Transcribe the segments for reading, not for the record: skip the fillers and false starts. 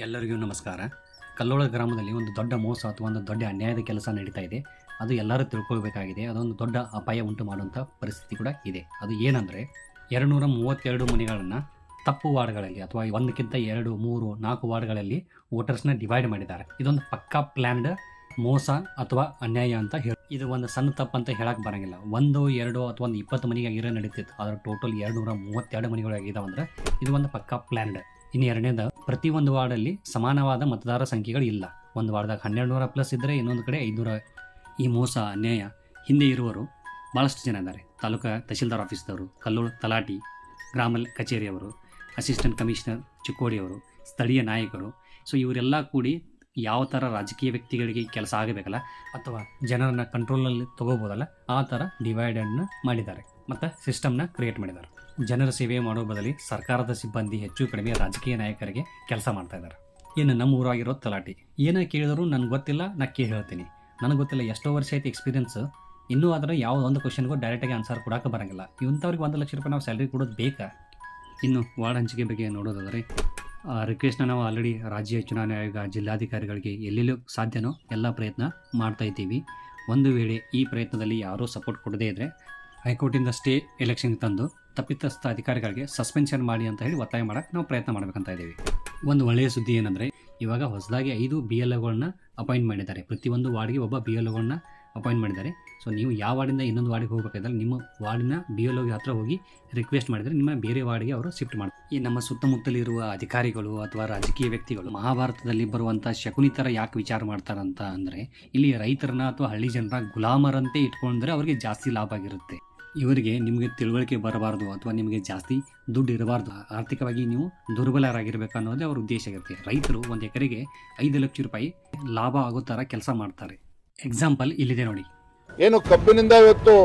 ಎಲ್ಲರಿಗೂ ನಮಸ್ಕಾರ. ಕಲ್ಲೋಳ ಗ್ರಾಮದಲ್ಲಿ ಒಂದು ದೊಡ್ಡ ಮೋಸ ಅಥವಾ ಒಂದು ದೊಡ್ಡ ಅನ್ಯಾಯದ ಕೆಲಸ ನಡೀತಾ ಇದೆ. ಅದು ಎಲ್ಲರೂ ತಿಳ್ಕೊಳ್ಬೇಕಾಗಿದೆ. ಅದೊಂದು ದೊಡ್ಡ ಅಪಾಯ ಉಂಟು ಮಾಡುವಂಥ ಪರಿಸ್ಥಿತಿ ಕೂಡ ಇದೆ. ಅದು ಏನಂದರೆ 232 ಮನೆಗಳನ್ನು ತಪ್ಪು ವಾರ್ಡ್ಗಳಲ್ಲಿ ಅಥವಾ ಒಂದಕ್ಕಿಂತ 2, 3, 4 ವಾರ್ಡ್ಗಳಲ್ಲಿ ವೋಟರ್ಸ್ನ ಡಿವೈಡ್ ಮಾಡಿದ್ದಾರೆ. ಇದೊಂದು ಪಕ್ಕಾ ಪ್ಲ್ಯಾನ್ಡ್ ಮೋಸ ಅಥವಾ ಅನ್ಯಾಯ ಅಂತ ಹೇಳಿ, ಇದು ಒಂದು ಸಣ್ಣ ತಪ್ಪು ಅಂತ ಹೇಳಕ್ಕೆ ಬರೋಂಗಿಲ್ಲ. 1, 2 ಅಥವಾ ಒಂದು 20 ಮನೆಗಾಗಿರೋ ನಡೀತಿತ್ತು. ಆದರೆ ಟೋಟಲ್ 232 ಮನೆಗಳಾಗಿದ್ದಾವೆ ಅಂದರೆ ಇದು ಒಂದು ಪಕ್ಕಾ ಪ್ಲ್ಯಾನ್ಡ್. ಇನ್ನು ಎರಡನೇದು, ಪ್ರತಿ ಒಂದು ವಾರ್ಡಲ್ಲಿ ಸಮಾನವಾದ ಮತದಾರ ಸಂಖ್ಯೆಗಳು ಇಲ್ಲ. ಒಂದು ವಾರ್ಡ್ದಾಗ 1200+ ಇದ್ದರೆ ಇನ್ನೊಂದು ಕಡೆ 500. ಈ ಮೋಸ ಅನ್ಯಾಯ ಹಿಂದೆ ಇರುವವರು ಭಾಳಷ್ಟು ಜನ ಇದ್ದಾರೆ. ತಾಲೂಕು ತಹಶೀಲ್ದಾರ್ ಆಫೀಸ್ದವರು, ಕಲ್ಲೂರು ತಲಾಟಿ, ಗ್ರಾಮ ಕಚೇರಿಯವರು, ಅಸಿಸ್ಟೆಂಟ್ ಕಮಿಷನರ್ ಚಿಕ್ಕೋಡಿಯವರು, ಸ್ಥಳೀಯ ನಾಯಕರು. ಸೊ ಇವರೆಲ್ಲ ಕೂಡಿ ಯಾವ ಥರ ರಾಜಕೀಯ ವ್ಯಕ್ತಿಗಳಿಗೆ ಕೆಲಸ ಆಗಬೇಕಲ್ಲ ಅಥವಾ ಜನರನ್ನ ಕಂಟ್ರೋಲಲ್ಲಿ ತೊಗೋಬೋದಲ್ಲ, ಆ ಥರ ಡಿವೈಡನ್ನು ಮಾಡಿದ್ದಾರೆ ಮತ್ತು ಸಿಸ್ಟಮ್ನ ಕ್ರಿಯೇಟ್ ಮಾಡಿದ್ದಾರೆ. ಜನರ ಸೇವೆ ಮಾಡೋ ಬದಲಿ ಸರ್ಕಾರದ ಸಿಬ್ಬಂದಿ ಹೆಚ್ಚು ಕಡಿಮೆ ರಾಜಕೀಯ ನಾಯಕರಿಗೆ ಕೆಲಸ ಮಾಡ್ತಾ ಇದ್ದಾರೆ. ಇನ್ನು ನಮ್ಮ ಊರಾಗಿರೋ ತಲಾಟಿ ಏನೇ ಕೇಳಿದ್ರು ನನಗೆ ಗೊತ್ತಿಲ್ಲ, ನಾ ಕೇಳಿ ಹೇಳ್ತೀನಿ, ನನಗೆ ಗೊತ್ತಿಲ್ಲ. ಎಷ್ಟೋ ವರ್ಷ ಆಯ್ತು ಎಕ್ಸ್ಪೀರಿಯನ್ಸ್, ಇನ್ನೂ ಆದರೆ ಯಾವುದೊಂದು ಕ್ವಶನ್ಗೂ ಡೈರೆಕ್ಟಾಗಿ ಆನ್ಸರ್ ಕೊಡೋಕೆ ಬರೋಂಗಿಲ್ಲ. ಇಂಥವ್ರಿಗೆ 1 ಲಕ್ಷ ರೂಪಾಯಿ ನಾವು ಸ್ಯಾಲ್ರಿ ಕೊಡೋದು ಬೇಕಾ? ಇನ್ನು ವಾರ್ಡ್ ಹಂಚಿಕೆ ಬಗ್ಗೆ ನೋಡೋದಾದರೆ ರಿಕ್ವೆಸ್ಟ್ನ ನಾವು ಆಲ್ರೆಡಿ ರಾಜ್ಯ ಚುನಾವಣಾ ಆಯೋಗ, ಜಿಲ್ಲಾಧಿಕಾರಿಗಳಿಗೆ ಎಲ್ಲೆಲ್ಲೂ ಸಾಧ್ಯನೋ ಎಲ್ಲ ಪ್ರಯತ್ನ ಮಾಡ್ತಾ ಇದ್ದೀವಿ. ಒಂದು ವೇಳೆ ಈ ಪ್ರಯತ್ನದಲ್ಲಿ ಯಾರೂ ಸಪೋರ್ಟ್ ಕೊಡದೇ ಇದ್ದರೆ ಹೈಕೋರ್ಟಿಂದ ಸ್ಟೇ ಎಲೆಕ್ಷನ್ಗೆ ತಂದು ತಪ್ಪಿತಸ್ಥ ಅಧಿಕಾರಿಗಳಿಗೆ ಸಸ್ಪೆನ್ಷನ್ ಮಾಡಿ ಅಂತ ಹೇಳಿ ಒತ್ತಾಯ ಮಾಡೋಕ್ಕೆ ನಾವು ಪ್ರಯತ್ನ ಮಾಡಬೇಕಂತ ಇದ್ದೀವಿ. ಒಂದು ಒಳ್ಳೆಯ ಸುದ್ದಿ ಏನಂದರೆ ಇವಾಗ ಹೊಸದಾಗಿ 5 BLOಗಳನ್ನ ಅಪಾಯಿಂಟ್ ಮಾಡಿದ್ದಾರೆ. ಪ್ರತಿಯೊಂದು ವಾರ್ಡ್ಗೆ ಒಬ್ಬ BLOಗಳನ್ನ ಅಪಾಯಿಂಟ್ ಮಾಡಿದ್ದಾರೆ. ಸೊ ನೀವು ಯಾವ ವಾರ್ಡಿಂದ ಇನ್ನೊಂದು ವಾರ್ಡಿಗೆ ಹೋಗಬೇಕಾದ್ರೆ ನಿಮ್ಮ ವಾರ್ಡಿನ BLOಗೆ ಹತ್ರ ಹೋಗಿ ರಿಕ್ವೆಸ್ಟ್ ಮಾಡಿದರೆ ನಿಮ್ಮ ಬೇರೆ ವಾರ್ಡ್ಗೆ ಅವರು ಶಿಫ್ಟ್ ಮಾಡ್ತಾರೆ. ಈ ನಮ್ಮ ಸುತ್ತಮುತ್ತಲಿರುವ ಅಧಿಕಾರಿಗಳು ಅಥವಾ ರಾಜಕೀಯ ವ್ಯಕ್ತಿಗಳು ಮಹಾಭಾರತದಲ್ಲಿ ಬರುವಂಥ ಶಕುನಿ ಥರ ಯಾಕೆ ವಿಚಾರ ಮಾಡ್ತಾರಂತ ಅಂದರೆ, ಇಲ್ಲಿ ರೈತರನ್ನ ಅಥವಾ ಹಳ್ಳಿ ಜನರ ಗುಲಾಮರಂತೆ ಇಟ್ಕೊಂಡ್ರೆ ಅವ್ರಿಗೆ ಜಾಸ್ತಿ ಲಾಭ ಆಗಿರುತ್ತೆ. ಇವರಿಗೆ ನಿಮಗೆ ತಿಳುವಳಿಕೆ ಬರಬಾರ್ದು ಅಥವಾ ನಿಮಗೆ ಜಾಸ್ತಿ ದುಡ್ಡು ಇರಬಾರ್ದು, ಆರ್ಥಿಕವಾಗಿ ನೀವು ದುರ್ಬಲರಾಗಿರ್ಬೇಕು ಅನ್ನೋದೇ ಅವ್ರ ಉದ್ದೇಶ ಇರುತ್ತೆ. ರೈತರು ಒಂದು ಎಕರೆಗೆ 5 ಲಕ್ಷ ರೂಪಾಯಿ ಲಾಭ ಆಗೋ ಥರ ಕೆಲಸ ಮಾಡ್ತಾರೆ. ಎಕ್ಸಾಂಪಲ್ ಇಲ್ಲಿದೆ ನೋಡಿ. ಏನು ಕಬ್ಬಿನಿಂದ ಇವತ್ತು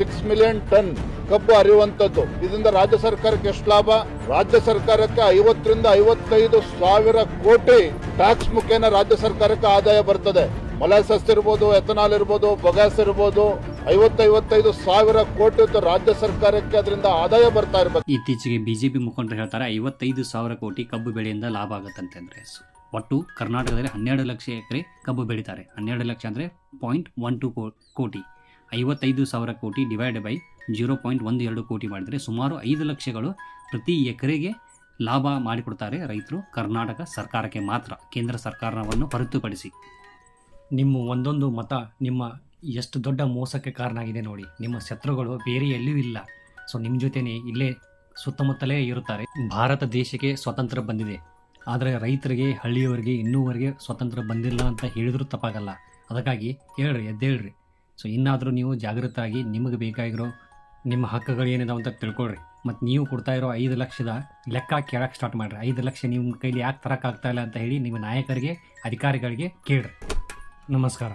6 ಮಿಲಿಯನ್ ಟನ್ ಕಬ್ಬು ಹರಿಯುವಂತದ್ದು, ಇದರಿಂದ ರಾಜ್ಯ ಸರ್ಕಾರಕ್ಕೆ ಎಷ್ಟು ಲಾಭ? ರಾಜ್ಯ ಸರ್ಕಾರಕ್ಕೆ 50 ರಿಂದ 55 ಸಾವಿರ ಕೋಟಿ ಟ್ಯಾಕ್ಸ್ ಮುಖೇನ ರಾಜ್ಯ ಸರ್ಕಾರಕ್ಕೆ ಆದಾಯ ಬರ್ತದೆ. ಮೊಲಾಸಸ್ ಇರ್ಬೋದು, ಎಥನಾಲ್ ಇರ್ಬೋದು, ಬೊಗ್ಯಾಸ್ ಇರ್ಬೋದು, 55 ಸಾವಿರ ಕೋಟಿ ರಾಜ್ಯ ಸರ್ಕಾರಕ್ಕೆ ಅದರಿಂದ ಆದಾಯ ಬರ್ತಾ ಇರ್ಬೇಕು. ಇತ್ತೀಚೆಗೆ ಬಿಜೆಪಿ ಮುಖಂಡರು ಹೇಳ್ತಾರೆ 55 ಸಾವಿರ ಕೋಟಿ ಕಬ್ಬು ಬೆಳೆಯಿಂದ ಲಾಭ ಆಗುತ್ತಂತಂದ್ರೆ, ಒಟ್ಟು ಕರ್ನಾಟಕದಲ್ಲಿ 12 ಲಕ್ಷ ಎಕರೆ ಕಬ್ಬು ಬೆಳೀತಾರೆ. 12 ಲಕ್ಷ ಅಂದರೆ 0.12 ಕೋಟಿ. 55 ಸಾವಿರ ಕೋಟಿ ಡಿವೈಡ್ ಬೈ 0.12 ಕೋಟಿ ಮಾಡಿದರೆ ಸುಮಾರು 5 ಲಕ್ಷಗಳು ಪ್ರತಿ ಎಕರೆಗೆ ಲಾಭ ಮಾಡಿಕೊಡ್ತಾರೆ ರೈತರು, ಕರ್ನಾಟಕ ಸರ್ಕಾರಕ್ಕೆ ಮಾತ್ರ, ಕೇಂದ್ರ ಸರ್ಕಾರವನ್ನು ಹೊರತುಪಡಿಸಿ. ನಿಮ್ಮ ಒಂದೊಂದು ಮತ ನಿಮ್ಮ ಎಷ್ಟು ದೊಡ್ಡ ಮೋಸಕ್ಕೆ ಕಾರಣ ಆಗಿದೆ ನೋಡಿ. ನಿಮ್ಮ ಶತ್ರುಗಳು ಬೇರೆ ಎಲ್ಲೂ ಇಲ್ಲ. ಸೊ ನಿಮ್ಮ ಜೊತೆನೇ ಇಲ್ಲೇ ಸುತ್ತಮುತ್ತಲೇ ಇರುತ್ತಾರೆ. ಭಾರತ ದೇಶಕ್ಕೆ ಸ್ವಾತಂತ್ರ್ಯ ಬಂದಿದೆ, ಆದರೆ ರೈತರಿಗೆ, ಹಳ್ಳಿಯವರಿಗೆ ಇನ್ನೂವರೆಗೆ ಸ್ವಾತಂತ್ರ್ಯ ಬಂದಿಲ್ಲ ಅಂತ ಹೇಳಿದ್ರು ತಪ್ಪಾಗಲ್ಲ. ಅದಕ್ಕಾಗಿ ಎದ್ದೇಳ್ರಿ. ಸೊ ಇನ್ನಾದರೂ ನೀವು ಜಾಗೃತರಾಗಿ ನಿಮಗೆ ಬೇಕಾಗಿರೋ ನಿಮ್ಮ ಹಕ್ಕುಗಳು ಏನಿದಾವೆ ಅಂತ ತಿಳ್ಕೊಳ್ರಿ. ಮತ್ತು ನೀವು ಕೊಡ್ತಾ ಇರೋ 5 ಲಕ್ಷದ ಲೆಕ್ಕ ಕೇಳಕ್ಕೆ ಸ್ಟಾರ್ಟ್ ಮಾಡಿರಿ. 5 ಲಕ್ಷ ನಿಮ್ಮ ಕೈಲಿ ಯಾಕೆ ತರೋಕ್ಕಾಗ್ತಾ ಇಲ್ಲ ಅಂತ ಹೇಳಿ ನಿಮ್ಮ ನಾಯಕರಿಗೆ, ಅಧಿಕಾರಿಗಳಿಗೆ ಕೇಳ್ರಿ. ನಮಸ್ಕಾರ.